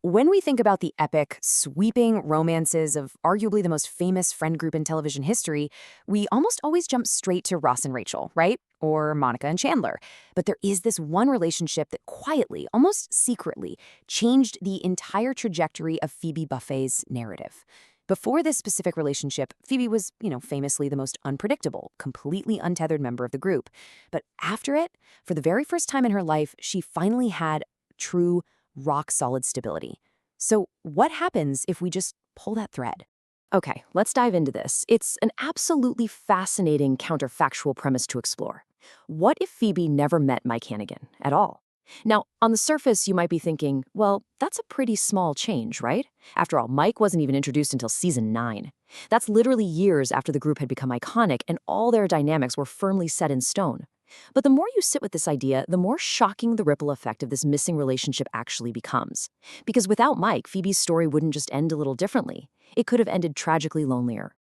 When we think about the epic, sweeping romances of arguably the most famous friend group in television history, we almost always jump straight to Ross and Rachel, right? Or Monica and Chandler. But there is this one relationship that quietly, almost secretly, changed the entire trajectory of Phoebe Buffay's narrative. Before this specific relationship, Phoebe was, famously the most unpredictable, completely untethered member of the group. But after it, for the very first time in her life, she finally had true, rock-solid stability. So what happens if we just pull that thread? Okay, let's dive into this. It's an absolutely fascinating counterfactual premise to explore. What if Phoebe never met Mike Hannigan at all? Now, on the surface, you might be thinking, well, that's a pretty small change, right? After all, Mike wasn't even introduced until season 9. That's literally years after the group had become iconic and all their dynamics were firmly set in stone. But the more you sit with this idea, the more shocking the ripple effect of this missing relationship actually becomes. Because without Mike, Phoebe's story wouldn't just end a little differently. It could have ended tragically lonelier.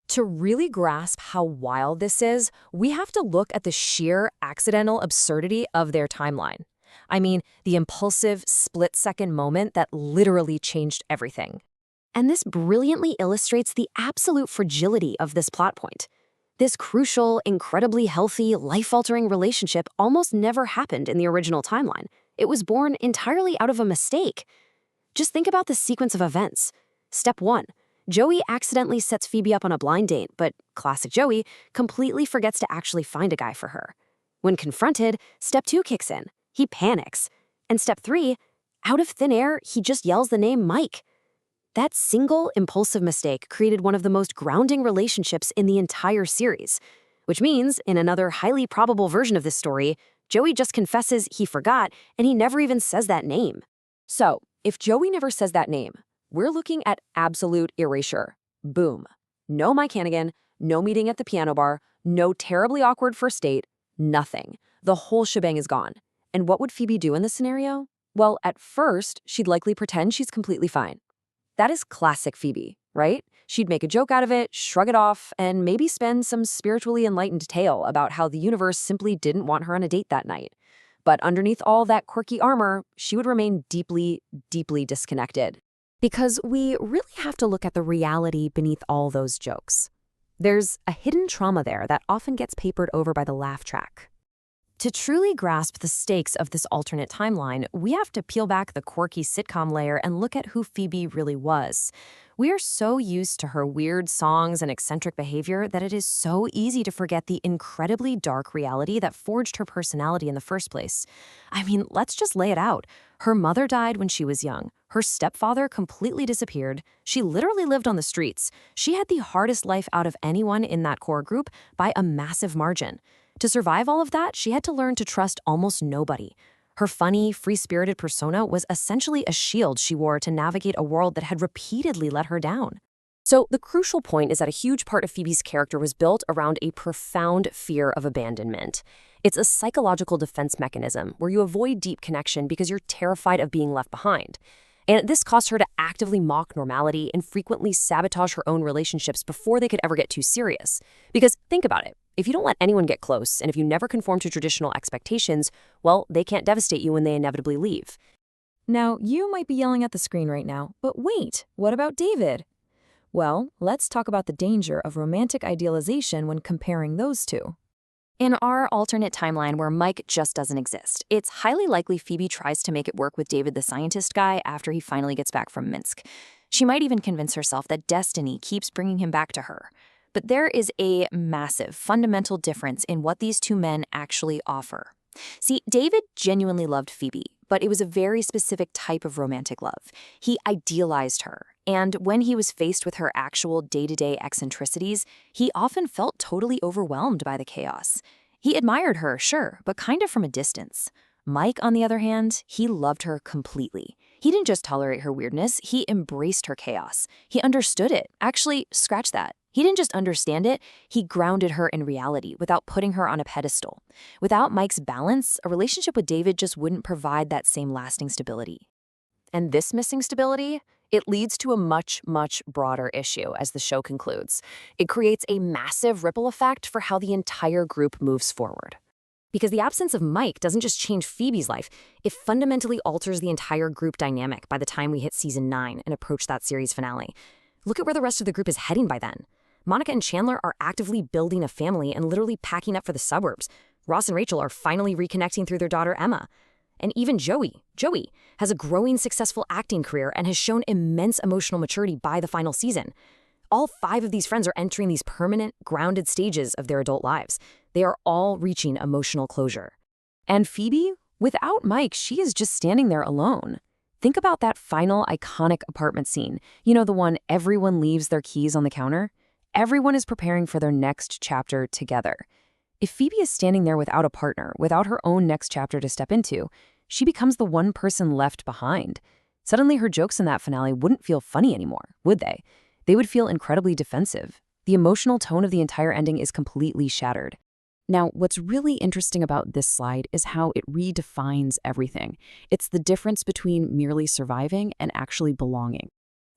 To really grasp how wild this is, we have to look at the sheer accidental absurdity of their timeline. I mean, the impulsive, split-second moment that literally changed everything. And this brilliantly illustrates the absolute fragility of this plot point. This crucial, incredibly healthy, life-altering relationship almost never happened in the original timeline. It was born entirely out of a mistake. Just think about the sequence of events. Step 1. Joey accidentally sets Phoebe up on a blind date, but classic Joey completely forgets to actually find a guy for her. When confronted, Step 2 kicks in. He panics. And Step 3, out of thin air, he just yells the name Mike. That single impulsive mistake created one of the most grounding relationships in the entire series, which means, in another highly probable version of this story, Joey just confesses he forgot and he never even says that name. So, if Joey never says that name, we're looking at absolute erasure. Boom. No Mike Hannigan, no meeting at the piano bar, no terribly awkward first date, nothing. The whole shebang is gone. And what would Phoebe do in this scenario? Well, at first, she'd likely pretend she's completely fine. That is classic Phoebe, right? She'd make a joke out of it, shrug it off, and maybe spend some spiritually enlightened tale about how the universe simply didn't want her on a date that night. But underneath all that quirky armor, she would remain deeply, deeply disconnected. Because we really have to look at the reality beneath all those jokes. There's a hidden trauma there that often gets papered over by the laugh track. To truly grasp the stakes of this alternate timeline, we have to peel back the quirky sitcom layer and look at who Phoebe really was. We are so used to her weird songs and eccentric behavior that it is so easy to forget the incredibly dark reality that forged her personality in the first place. I mean, let's just lay it out. Her mother died when she was young. Her stepfather completely disappeared. She literally lived on the streets. She had the hardest life out of anyone in that core group by a massive margin. To survive all of that, she had to learn to trust almost nobody. Her funny, free-spirited persona was essentially a shield she wore to navigate a world that had repeatedly let her down. So the crucial point is that a huge part of Phoebe's character was built around a profound fear of abandonment. It's a psychological defense mechanism where you avoid deep connection because you're terrified of being left behind. And this caused her to actively mock normality and frequently sabotage her own relationships before they could ever get too serious. Because think about it. If you don't let anyone get close, and if you never conform to traditional expectations, well, they can't devastate you when they inevitably leave. Now, you might be yelling at the screen right now, but wait, what about David? Well, let's talk about the danger of romantic idealization when comparing those two. In our alternate timeline where Mike just doesn't exist, it's highly likely Phoebe tries to make it work with David the scientist guy after he finally gets back from Minsk. She might even convince herself that destiny keeps bringing him back to her. But there is a massive, fundamental difference in what these two men actually offer. See, David genuinely loved Phoebe, but it was a very specific type of romantic love. He idealized her, and when he was faced with her actual day-to-day eccentricities, he often felt totally overwhelmed by the chaos. He admired her, sure, but kind of from a distance. Mike, on the other hand, he loved her completely. He didn't just tolerate her weirdness, he embraced her chaos. He understood it. Actually, scratch that. He didn't just understand it, he grounded her in reality without putting her on a pedestal. Without Mike's balance, a relationship with David just wouldn't provide that same lasting stability. And this missing stability, it leads to a much, much broader issue as the show concludes. It creates a massive ripple effect for how the entire group moves forward. Because the absence of Mike doesn't just change Phoebe's life, it fundamentally alters the entire group dynamic by the time we hit season 9 and approach that series finale. Look at where the rest of the group is heading by then. Monica and Chandler are actively building a family and literally packing up for the suburbs. Ross and Rachel are finally reconnecting through their daughter Emma. And even Joey has a growing successful acting career and has shown immense emotional maturity by the final season. All 5 of these friends are entering these permanent, grounded stages of their adult lives. They are all reaching emotional closure. And Phoebe, without Mike, she is just standing there alone. Think about that final iconic apartment scene. You know, the one everyone leaves their keys on the counter? Everyone is preparing for their next chapter together. If Phoebe is standing there without a partner, without her own next chapter to step into, she becomes the one person left behind. Suddenly her jokes in that finale wouldn't feel funny anymore, would they? They would feel incredibly defensive. The emotional tone of the entire ending is completely shattered. Now, what's really interesting about this slide is how it redefines everything. It's the difference between merely surviving and actually belonging.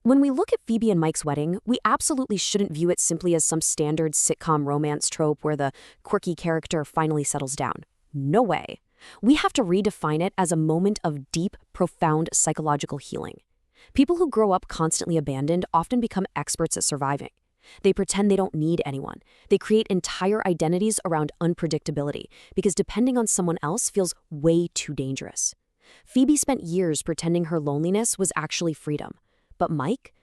When we look at Phoebe and Mike's wedding, we absolutely shouldn't view it simply as some standard sitcom romance trope where the quirky character finally settles down. No way. We have to redefine it as a moment of deep, profound psychological healing. People who grow up constantly abandoned often become experts at surviving. They pretend they don't need anyone. They create entire identities around unpredictability because depending on someone else feels way too dangerous. Phoebe spent years pretending her loneliness was actually freedom. But Mike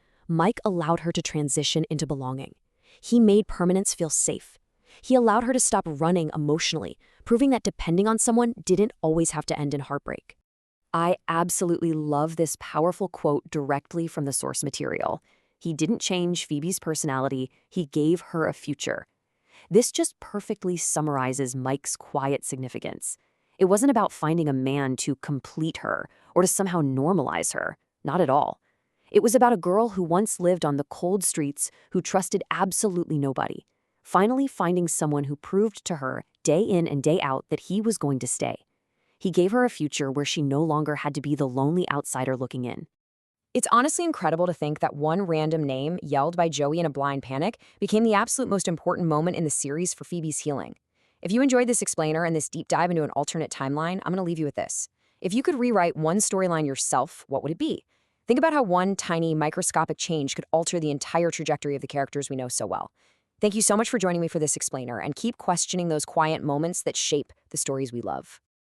allowed her to transition into belonging. He made permanence feel safe. He allowed her to stop running emotionally, proving that depending on someone didn't always have to end in heartbreak. I absolutely love this powerful quote directly from the source material. He didn't change Phoebe's personality, he gave her a future. This just perfectly summarizes Mike's quiet significance. It wasn't about finding a man to complete her or to somehow normalize her. Not at all. It was about a girl who once lived on the cold streets, who trusted absolutely nobody, finally finding someone who proved to her day in and day out that he was going to stay. He gave her a future where she no longer had to be the lonely outsider looking in. It's honestly incredible to think that one random name, yelled by Joey in a blind panic, became the absolute most important moment in the series for Phoebe's healing. If you enjoyed this explainer and this deep dive into an alternate timeline, I'm going to leave you with this. If you could rewrite one storyline yourself, what would it be? Think about how one tiny, microscopic change could alter the entire trajectory of the characters we know so well. Thank you so much for joining me for this explainer, and keep questioning those quiet moments that shape the stories we love.